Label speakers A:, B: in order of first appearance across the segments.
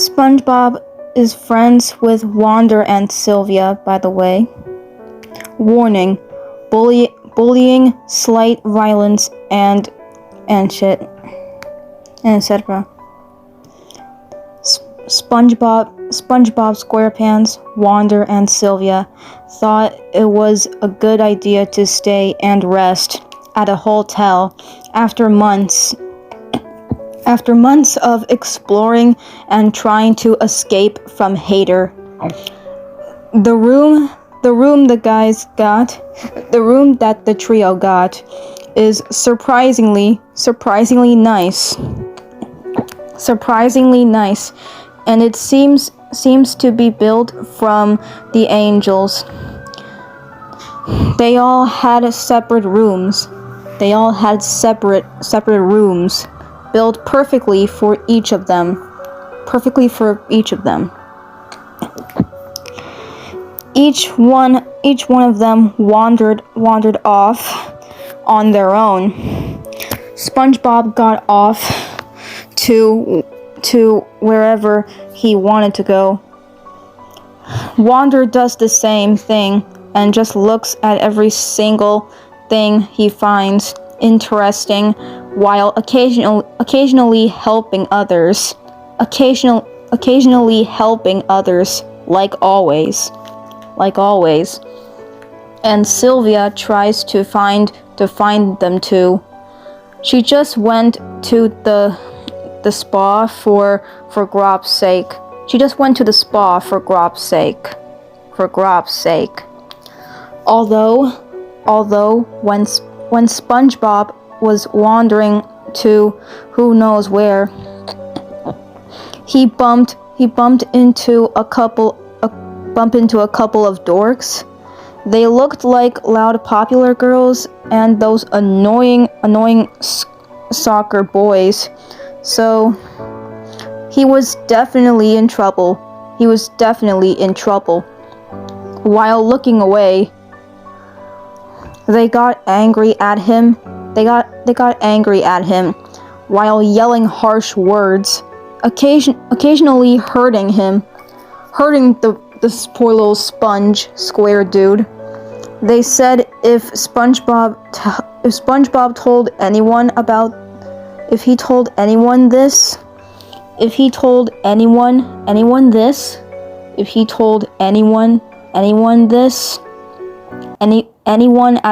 A: SpongeBob is friends with Wanda and Sylvia, by the way. Warning: bullying, slight violence, and shit, and etc. SpongeBob SquarePants, Wanda, and Sylvia thought it was a good idea to stay and rest at a hotel after months of exploring and trying to escape from Hater. The room that the trio got is surprisingly nice. And it seems to be built from the angels. They all had separate rooms. Built perfectly for each of them. Each one of them wandered off on their own. SpongeBob got off to wherever he wanted to go. Wanda does the same thing and just looks at every single thing he finds interesting, while occasionally helping others. Occasionally helping others, like always. And Sylvia tries to find them too. She just went to the spa for Grob's sake. Although when SpongeBob was wandering to who knows where, he bumped into a couple of dorks. They looked like loud popular girls and those annoying soccer boys. So he was definitely in trouble. While looking away, they got angry at him. They got angry at him while yelling harsh words, occasionally hurting the poor little square dude. They said if SpongeBob told anyone at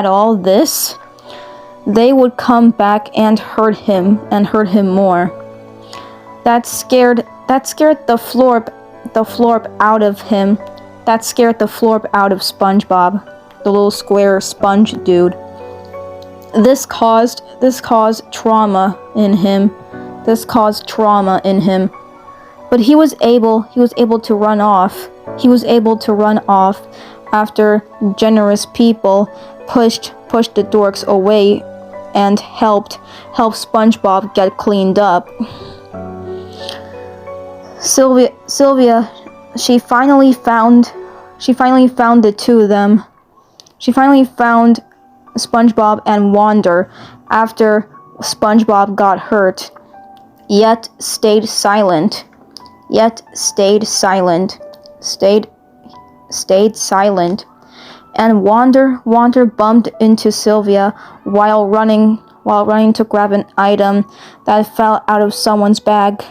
A: all this, they would come back and hurt him more. That scared the florp out of him. That scared the florp out of SpongeBob, the little square sponge dude. This caused trauma in him. But he was able to run off. After generous people pushed the dorks away and helped SpongeBob get cleaned up. Sylvia, she finally found the two of them. She finally found SpongeBob and Wanda after SpongeBob got hurt, yet stayed silent. And Wanda bumped into Sylvia while running to grab an item that fell out of someone's bag.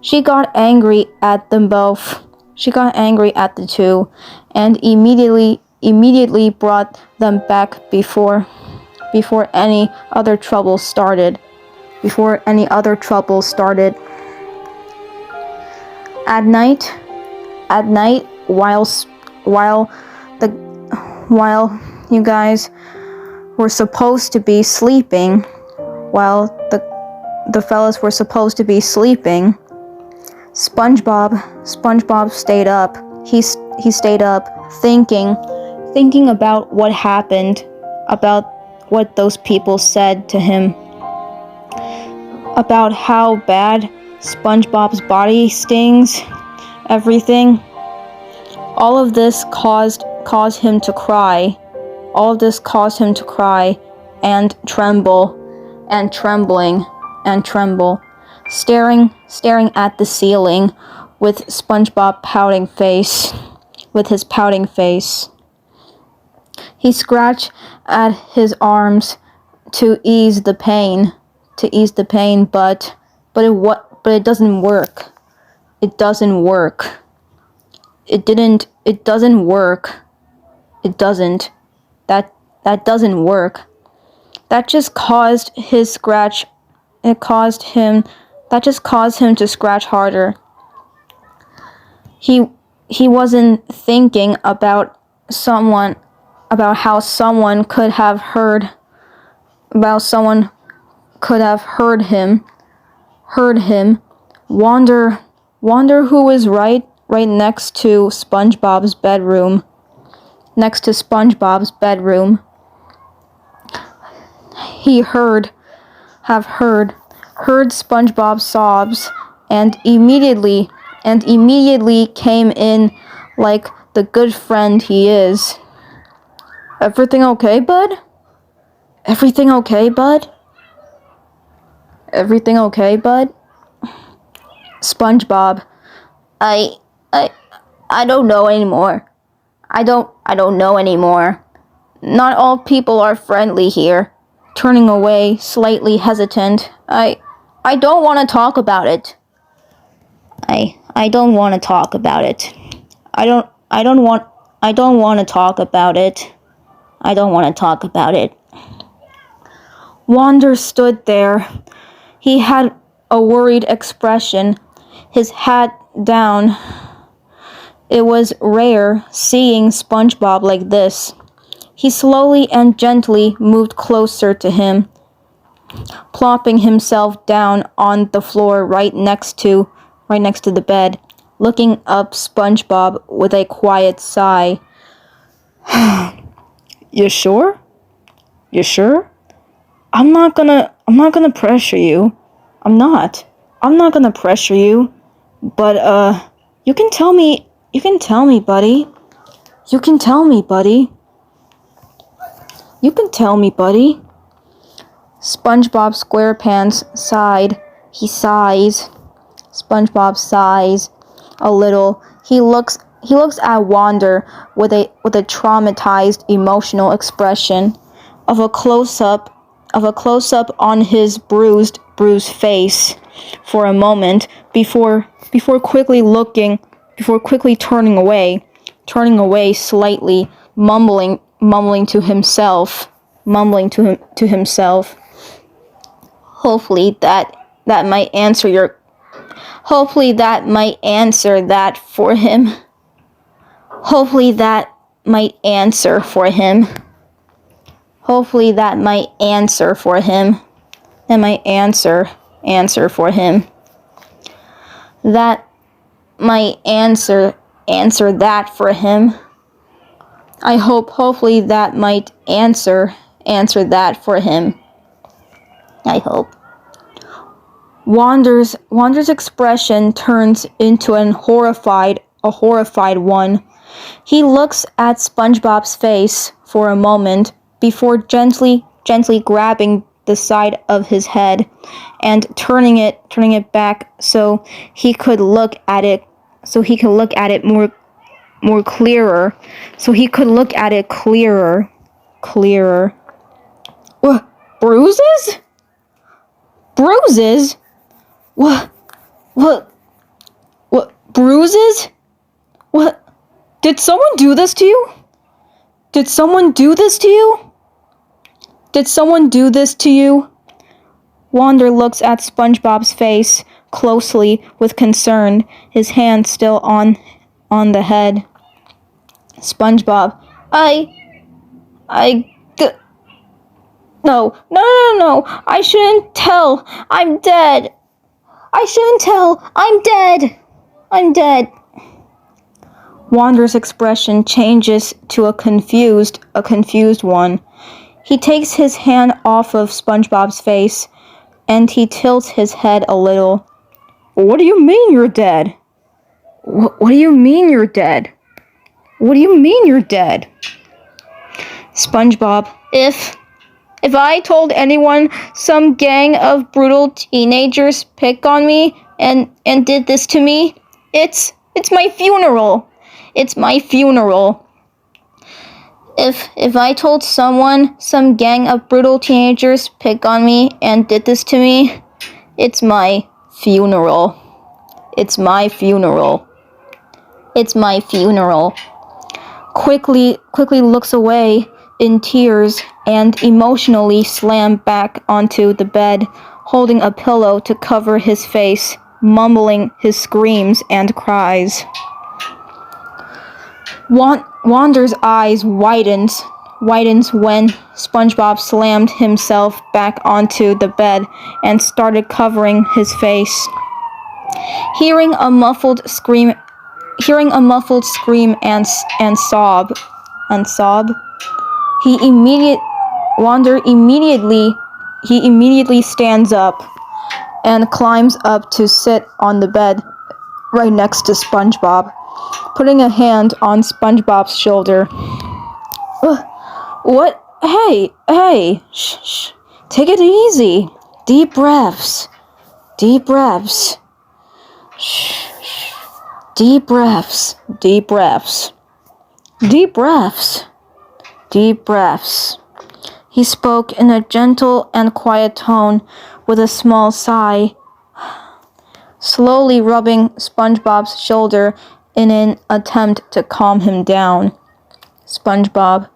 A: She got angry at them both. She got angry at the two, and immediately brought them back before any other trouble started. At night, while you guys were supposed to be sleeping, while the fellas were supposed to be sleeping, SpongeBob stayed up. He stayed up thinking about what happened, about what those people said to him, about how bad SpongeBob's body stings, everything. All of this caused him to cry. And tremble, staring at the ceiling with SpongeBob pouting face. With his pouting face. He scratched at his arms to ease the pain. But it doesn't work. It doesn't work. It doesn't work. It doesn't. That doesn't work. That just caused his scratch. That just caused him to scratch harder. He wasn't thinking about how someone could have heard him. Wonder who was right next to SpongeBob's bedroom. He heard SpongeBob's sobs and immediately came in like the good friend he is. Everything okay, bud? Everything okay, bud? Everything okay, bud? SpongeBob, I don't know anymore. I don't know anymore. Not all people are friendly here. Turning away, slightly hesitant. I don't want to talk about it. I don't want to talk about it. I don't want to talk about it. I don't want to talk about it. Wander stood there. He had a worried expression, his hat down. It was rare seeing SpongeBob like this. He slowly and gently moved closer to him, plopping himself down on the floor right next to the bed, looking up SpongeBob with a quiet sigh. You sure? You sure? I'm not gonna pressure you. I'm not gonna pressure you. But you can tell me, buddy. You can tell me, buddy. SpongeBob SquarePants sighed. He sighs. SpongeBob sighs a little. He looks at Wander with a traumatized emotional expression of a close up on his bruised face for a moment before quickly turning away slightly, mumbling to himself. Hopefully that might answer that for him. Hopefully that might answer for him. That might answer for him. That might answer for him. That might answer that for him. I hopefully that might answer that for him. I hope. Wander's expression turns into a horrified one. He looks at SpongeBob's face for a moment before gently grabbing the side of his head and turning it back so he could look at it more clearer. What? Bruises? Bruises? What? Bruises? What? Did someone do this to you? Did someone do this to you? Wander looks at SpongeBob's face closely with concern, his hand still on the head. SpongeBob, No. I shouldn't tell. I'm dead. I'm dead. Wander's expression changes to a confused one. He takes his hand off of SpongeBob's face, and he tilts his head a little. What do you mean you're dead? What do you mean you're dead? SpongeBob, if I told anyone some gang of brutal teenagers picked on me and did this to me, It's my funeral. It's my funeral. If I told someone some gang of brutal teenagers picked on me and did this to me, it's my funeral. It's my funeral. It's my funeral. Quickly looks away in tears and emotionally slammed back onto the bed, holding a pillow to cover his face, mumbling his screams and cries. Wander's eyes widens when SpongeBob slammed himself back onto the bed and started covering his face. Hearing a muffled scream and sob, Wander immediately stands up and climbs up to sit on the bed right next to SpongeBob, putting a hand on SpongeBob's shoulder. What? Hey, shh. Take it easy. Deep breaths. Shh. Deep breaths. He spoke in a gentle and quiet tone with a small sigh, slowly rubbing SpongeBob's shoulder in an attempt to calm him down. SpongeBob.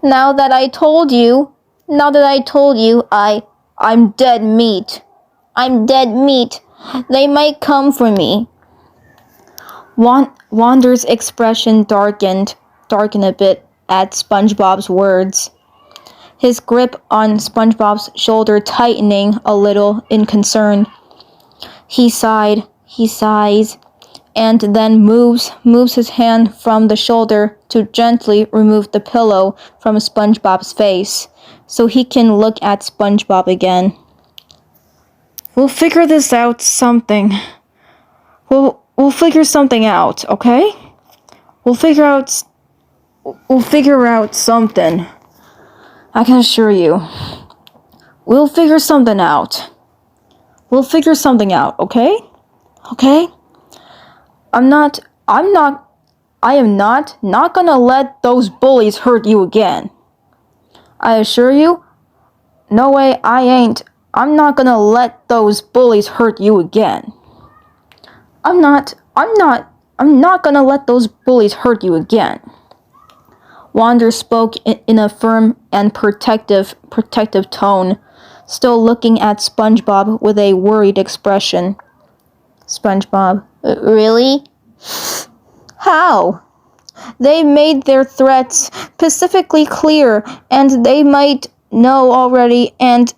A: Now that I told you, I'm dead meat. They might come for me. Wander's expression darkened a bit at SpongeBob's words, his grip on SpongeBob's shoulder tightening a little in concern. He sighs, and then moves his hand from the shoulder to gently remove the pillow from SpongeBob's face, so he can look at SpongeBob again. We'll figure this out something. We'll figure something out, okay? We'll figure out something. I can assure you. We'll figure something out. Okay? Okay? I am not gonna let those bullies hurt you again. I assure you, no way I ain't. I'm not gonna let those bullies hurt you again. I'm not gonna let those bullies hurt you again. Wander spoke in a firm and protective tone, still looking at SpongeBob with a worried expression. SpongeBob, really? How? They made their threats specifically clear, and they might know already, and...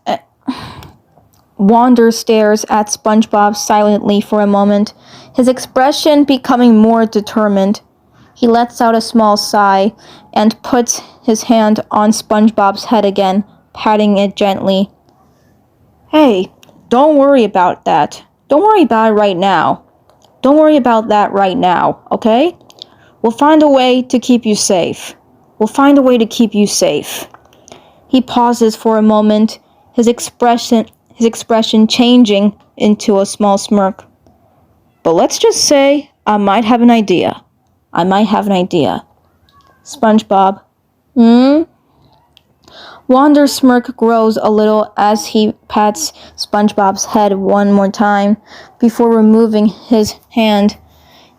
A: Wander stares at SpongeBob silently for a moment, his expression becoming more determined. He lets out a small sigh and puts his hand on SpongeBob's head again, patting it gently. Hey, don't worry about that. Don't worry about it right now. Don't worry about that right now, okay? We'll find a way to keep you safe. He pauses for a moment, his expression changing into a small smirk. But let's just say I might have an idea. SpongeBob. Wander's smirk grows a little as he pats SpongeBob's head one more time before removing his hand.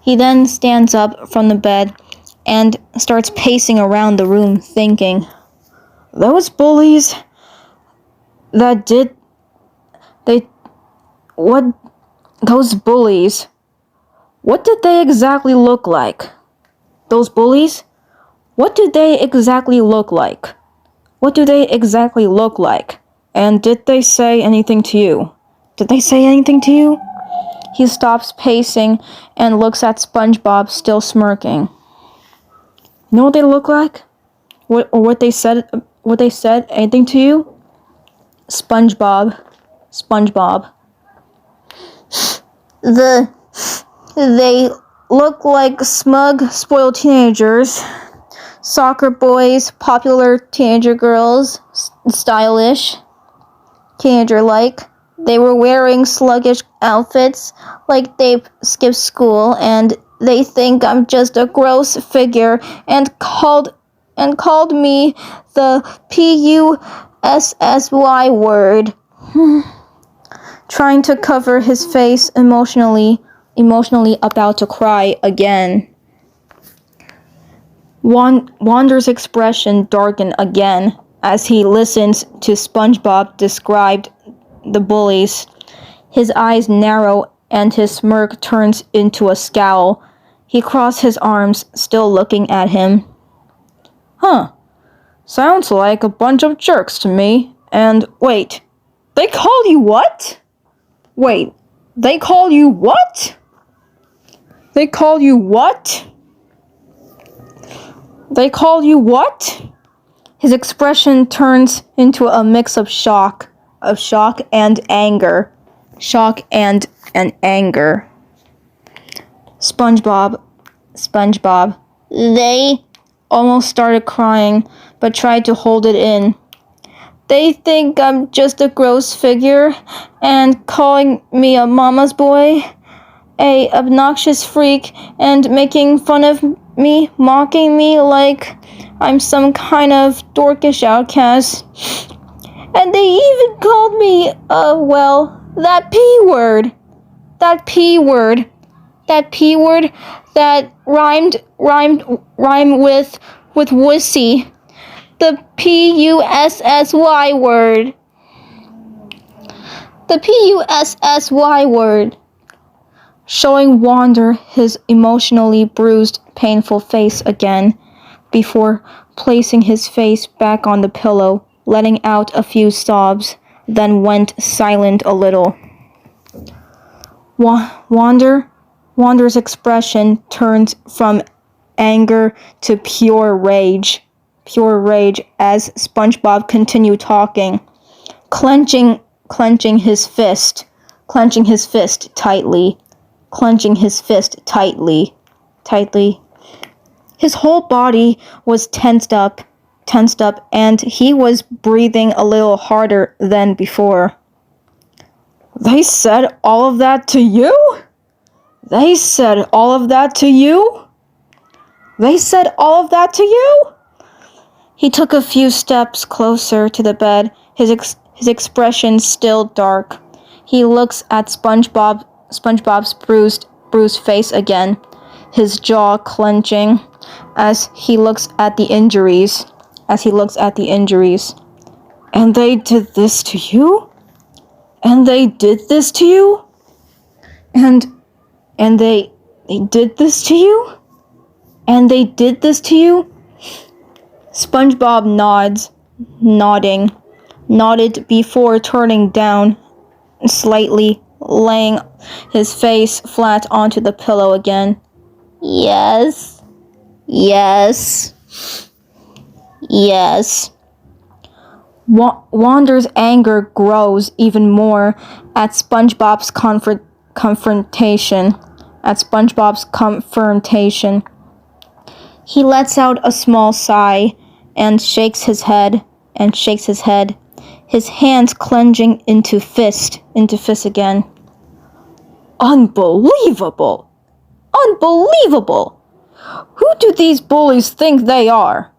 A: He then stands up from the bed and starts pacing around the room, thinking, those bullies that did... Those bullies... What did they exactly look like? Those bullies? What do they exactly look like? And did they say anything to you? He stops pacing and looks at SpongeBob, still smirking. You know what they look like? What they said? Anything to you? SpongeBob. They look like smug, spoiled teenagers. Soccer boys, popular teenager girls, stylish, teenager-like. They were wearing sluggish outfits like they skipped school, and they think I'm just a gross figure and called me the PUSSY word. Trying to cover his face, emotionally about to cry again. Wander's expression darkened again as he listens to SpongeBob describe the bullies. His eyes narrow and his smirk turns into a scowl. He crossed his arms, still looking at him. Huh. Sounds like a bunch of jerks to me. And wait, they called you what? Wait, they called you what? They called you what? They called you what? His expression turns into a mix of shock and anger. Shock and anger. SpongeBob. They almost started crying, but tried to hold it in. They think I'm just a gross figure and calling me a mama's boy, a obnoxious freak, and making fun of me, mocking me like I'm some kind of dorkish outcast. And they even called me, that P word. That P word. That P word that rhymed with wussy. The PUSSY word. The PUSSY word. Showing Wander his emotionally bruised, painful face again, before placing his face back on the pillow, letting out a few sobs, then went silent a little. Wander's expression turned from anger to pure rage as SpongeBob continued talking, clenching his fist tightly. His whole body was tensed up, and he was breathing a little harder than before. They said all of that to you? They said all of that to you? They said all of that to you? He took a few steps closer to the bed, his expression still dark. He looks at SpongeBob's bruised face again, his jaw clenching as he looks at the injuries. And they did this to you? And they did this to you? And they did this to you? And they did this to you? SpongeBob nodded before turning down slightly, laying his face flat onto the pillow again. Yes. Wander's anger grows even more at SpongeBob's confrontation. He lets out a small sigh and shakes his head, his hands clenching into fist again. Unbelievable! Who do these bullies think they are?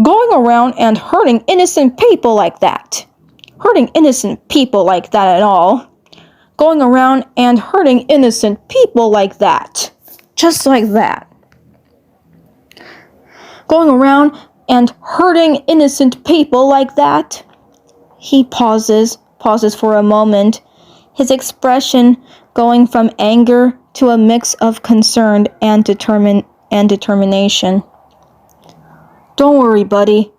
A: Going around and hurting innocent people like that. At all. Going around and hurting innocent people like that. Just like that. Going around and hurting innocent people like that. He pauses for a moment, his expression going from anger to a mix of concern and determination. Don't worry, buddy.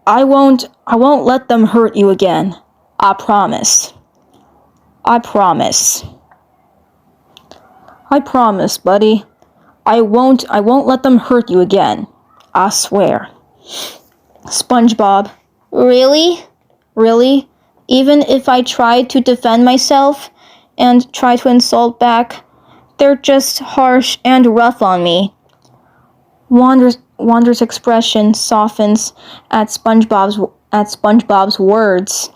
A: I won't let them hurt you again. I promise. I promise, buddy. I won't let them hurt you again. I swear. SpongeBob. Really? Even if I try to defend myself and try to insult back, they're just harsh and rough on me. Wander's expression softens at SpongeBob's at SpongeBob's words.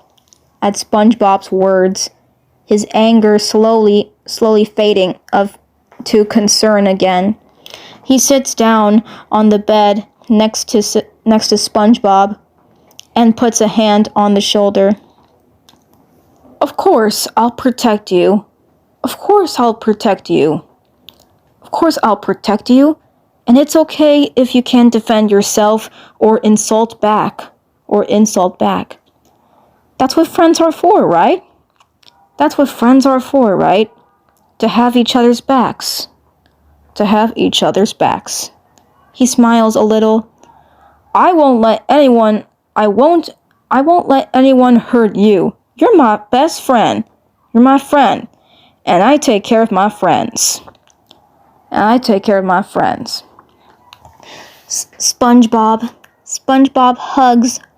A: At SpongeBob's words, his anger slowly fading to concern again. He sits down on the bed next to SpongeBob and puts a hand on the shoulder. Of course, I'll protect you. Of course, I'll protect you. Of course, I'll protect you. And it's okay if you can't defend yourself or insult back. That's what friends are for, right? That's what friends are for, right? To have each other's backs. To have each other's backs. He smiles a little. I won't let anyone hurt you. You're my best friend. You're my friend. And I take care of my friends. SpongeBob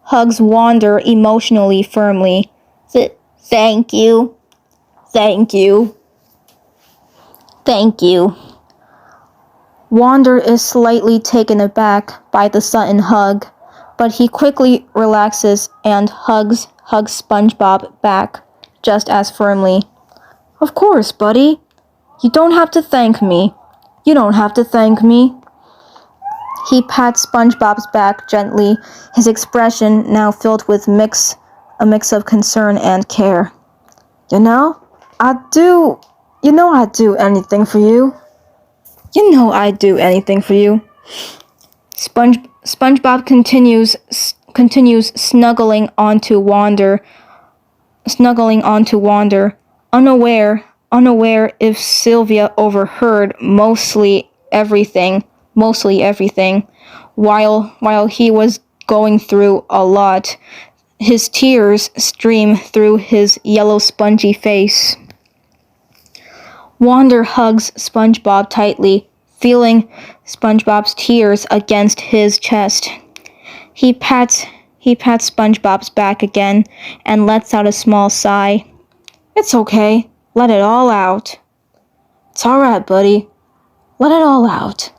A: hugs Wander emotionally firmly. Thank you. Wander is slightly taken aback by the sudden hug, but he quickly relaxes and hugs SpongeBob back just as firmly. Of course, buddy. You don't have to thank me. He pats SpongeBob's back gently, his expression now filled with a mix of concern and care. I'd do anything for you. I'd do anything for you. SpongeBob continues snuggling onto Wander, unaware if Sylvia overheard mostly everything while he was going through a lot. His tears stream through his yellow spongy face. Wander hugs SpongeBob tightly, feeling SpongeBob's tears against his chest. He pats SpongeBob's back again and lets out a small sigh. It's okay. Let it all out. It's alright, buddy. Let it all out.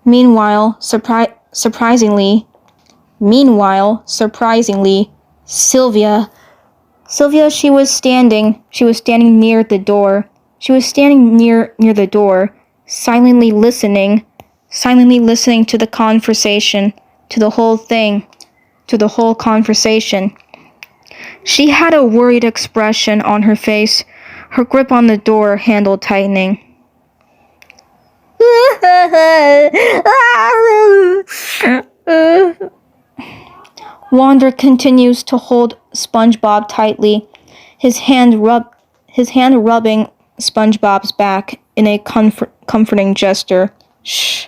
A: Meanwhile, surprisingly, Sylvia, she was standing near the door. Near the door, silently listening to the conversation, to the whole conversation. She had a worried expression on her face, her grip on the door handle tightening. Wander continues to hold SpongeBob tightly, his hand rubbing SpongeBob's back in a comforting gesture. Shh,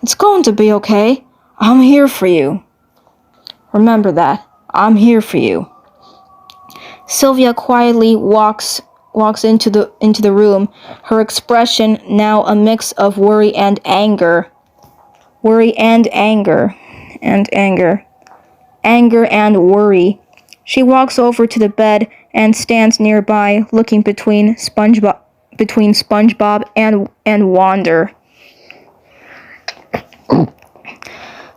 A: it's going to be okay. I'm here for you. Remember that. I'm here for you. Sylvia quietly walks into the room, her expression now a mix of worry and anger. Anger and worry. She walks over to the bed and stands nearby, looking between SpongeBob and Wander.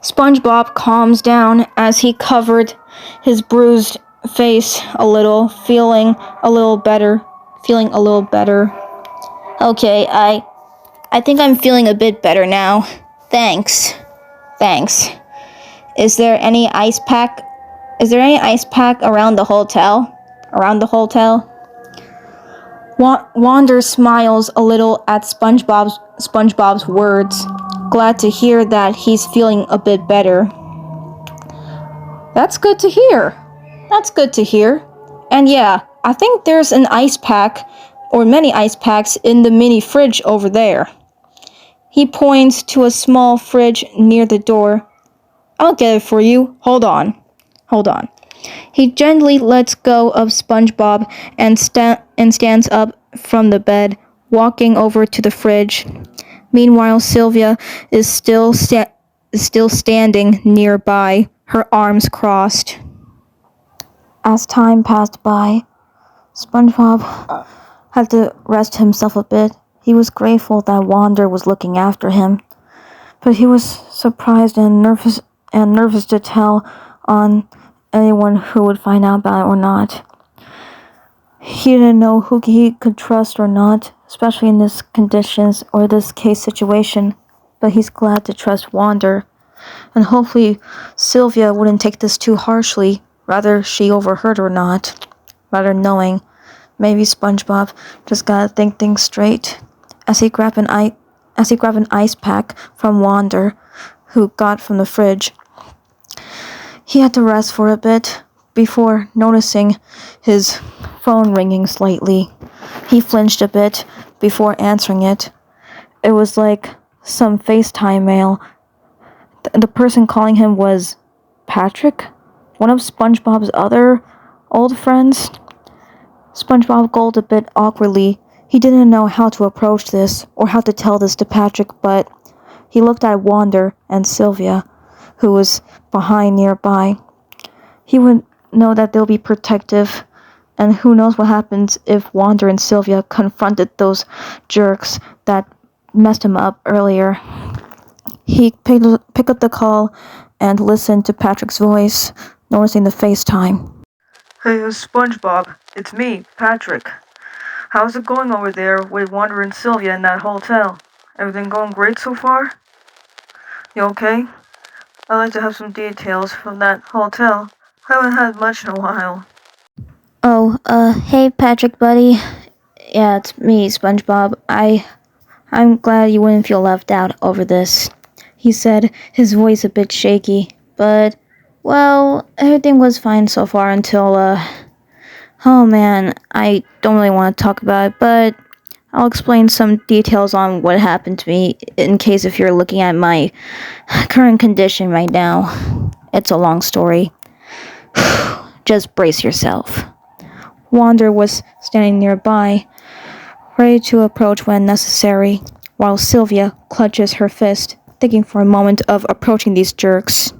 A: SpongeBob calms down as he covered his bruised face a little, feeling a little better. Okay, I think I'm feeling a bit better now. Thanks. Is there any ice pack around the hotel? Wander smiles a little at SpongeBob's words, glad to hear that he's feeling a bit better. That's good to hear. And yeah, I think there's an ice pack or many ice packs in the mini fridge over there. He points to a small fridge near the door. I'll get it for you. Hold on. He gently lets go of SpongeBob and stands up from the bed, walking over to the fridge. Meanwhile, Sylvia is still standing nearby, her arms crossed. As time passed by, SpongeBob had to rest himself a bit. He was grateful that Wander was looking after him, but he was surprised and and nervous to tell on anyone who would find out about it or not. He didn't know who he could trust or not, especially in this conditions or this case situation, but he's glad to trust Wander. And hopefully Sylvia wouldn't take this too harshly, rather she overheard or not, rather knowing. Maybe SpongeBob just gotta think things straight. As he grabbed an ice pack from Wander, who got from the fridge. He had to rest for a bit before noticing his phone ringing slightly. He flinched a bit before answering it. It was like some FaceTime mail. The person calling him was Patrick, one of SpongeBob's other old friends. SpongeBob gulped a bit awkwardly. He didn't know how to approach this or how to tell this to Patrick, but he looked at Wander and Sylvia, who was behind nearby. He would know that they'll be protective, and who knows what happens if Wander and Sylvia confronted those jerks that messed him up earlier. He picked up the call and listened to Patrick's voice, noticing the FaceTime.
B: Hey, SpongeBob. It's me, Patrick. How's it going over there with Wander and Sylvia in that hotel? Everything going great so far? You okay? I'd like to have some details from that hotel. Haven't had much in a while.
A: Oh, hey Patrick, buddy. Yeah, it's me, SpongeBob. I'm glad you wouldn't feel left out over this, he said, his voice a bit shaky. But, well, everything was fine so far until, oh man, I don't really want to talk about it, but I'll explain some details on what happened to me in case if you're looking at my current condition right now. It's a long story. Just brace yourself. Wander was standing nearby, ready to approach when necessary, while Sylvia clutches her fist, thinking for a moment of approaching these jerks.